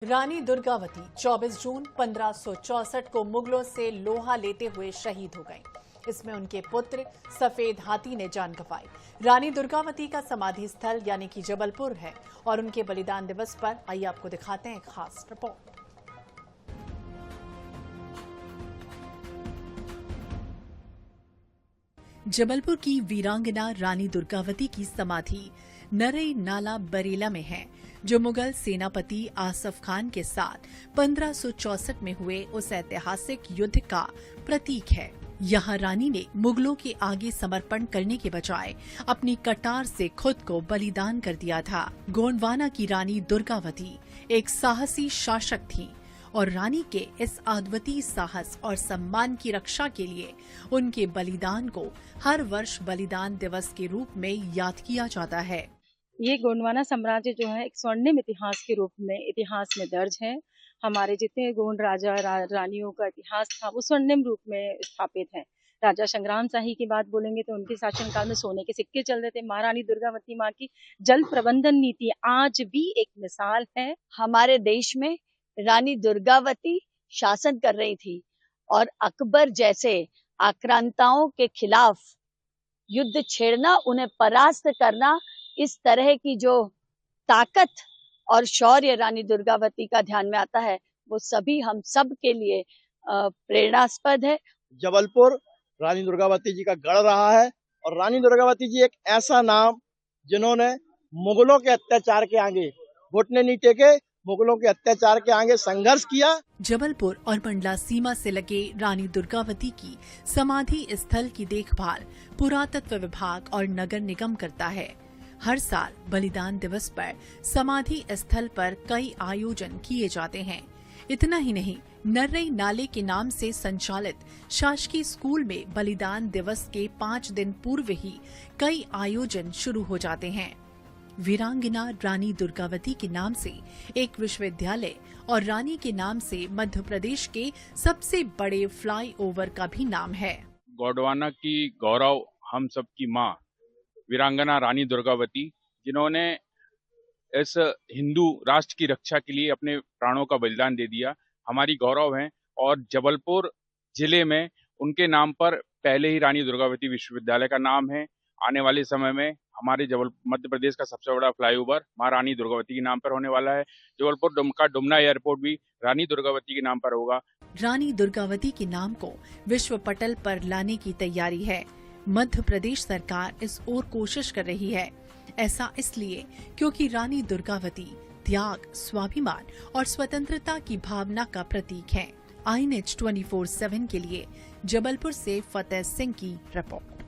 रानी दुर्गावती 24 जून 1564 को मुगलों से लोहा लेते हुए शहीद हो गई। इसमें उनके पुत्र सफेद हाथी ने जान गंवाई। रानी दुर्गावती का समाधि स्थल यानी कि जबलपुर है और उनके बलिदान दिवस पर आइए आपको दिखाते हैं एक खास रिपोर्ट। जबलपुर की वीरांगना रानी दुर्गावती की समाधि नरई नाला बरेला में है, जो मुगल सेनापति आसफ खान के साथ 1564 में हुए उस ऐतिहासिक युद्ध का प्रतीक है। यहाँ रानी ने मुगलों के आगे समर्पण करने के बजाय अपनी कटार से खुद को बलिदान कर दिया था। गोंडवाना की रानी दुर्गावती एक साहसी शासक थी और रानी के इस अद्वितीय साहस और सम्मान की रक्षा के लिए उनके बलिदान को हर वर्ष बलिदान दिवस के रूप में याद किया जाता है। ये गोंडवाना साम्राज्य जो है एक स्वर्णिम इतिहास के रूप में इतिहास में दर्ज है। हमारे जितने गोंड राजा रानियों का इतिहास था वो स्वर्णिम रूप में स्थापित है। राजा संग्राम शाही की बात बोलेंगे तो उनके शासनकाल में सोने के सिक्के चल रहे थे। महारानी दुर्गावती माँ की जल प्रबंधन नीति आज भी एक मिसाल है। हमारे देश में रानी दुर्गावती शासन कर रही थी और अकबर जैसे आक्रांताओं के खिलाफ युद्ध छेड़ना, उन्हें परास्त करना, इस तरह की जो ताकत और शौर्य रानी दुर्गावती का ध्यान में आता है, वो सभी हम सब के लिए प्रेरणास्पद है। जबलपुर रानी दुर्गावती जी का गढ़ रहा है और रानी दुर्गावती जी एक ऐसा नाम जिन्होंने मुगलों के अत्याचार के आगे घुटने नहीं टेके, मुगलों के अत्याचार के आगे संघर्ष किया। जबलपुर और मंडला सीमा से लगे रानी दुर्गावती की समाधि स्थल की देखभाल पुरातत्व विभाग और नगर निगम करता है। हर साल बलिदान दिवस पर समाधि स्थल पर कई आयोजन किए जाते हैं। इतना ही नहीं, नर्रई नाले के नाम से संचालित शासकीय स्कूल में बलिदान दिवस के 5 दिन पूर्व ही कई आयोजन शुरू हो जाते हैं। वीरांगना रानी दुर्गावती के नाम से एक विश्वविद्यालय और रानी के नाम से मध्य प्रदेश के सबसे बड़े फ्लाईओवर का भी नाम है। गोंडवाना की गौरव, हम सब की माँ वीरांगना रानी दुर्गावती, जिन्होंने इस हिंदू राष्ट्र की रक्षा के लिए अपने प्राणों का बलिदान दे दिया, हमारी गौरव हैं। और जबलपुर जिले में उनके नाम पर पहले ही रानी दुर्गावती विश्वविद्यालय का नाम है। आने वाले समय में हमारे मध्य प्रदेश का सबसे बड़ा फ्लाईओवर महारानी दुर्गावती के नाम पर होने वाला है। जबलपुर का डुमना एयरपोर्ट भी रानी दुर्गावती के नाम पर होगा। रानी दुर्गावती के नाम को विश्व पटल पर लाने की तैयारी है। मध्य प्रदेश सरकार इस ओर कोशिश कर रही है। ऐसा इसलिए क्योंकि रानी दुर्गावती त्याग, स्वाभिमान और स्वतंत्रता की भावना का प्रतीक है। INH 24/7 के लिए जबलपुर से फतेह सिंह की रिपोर्ट।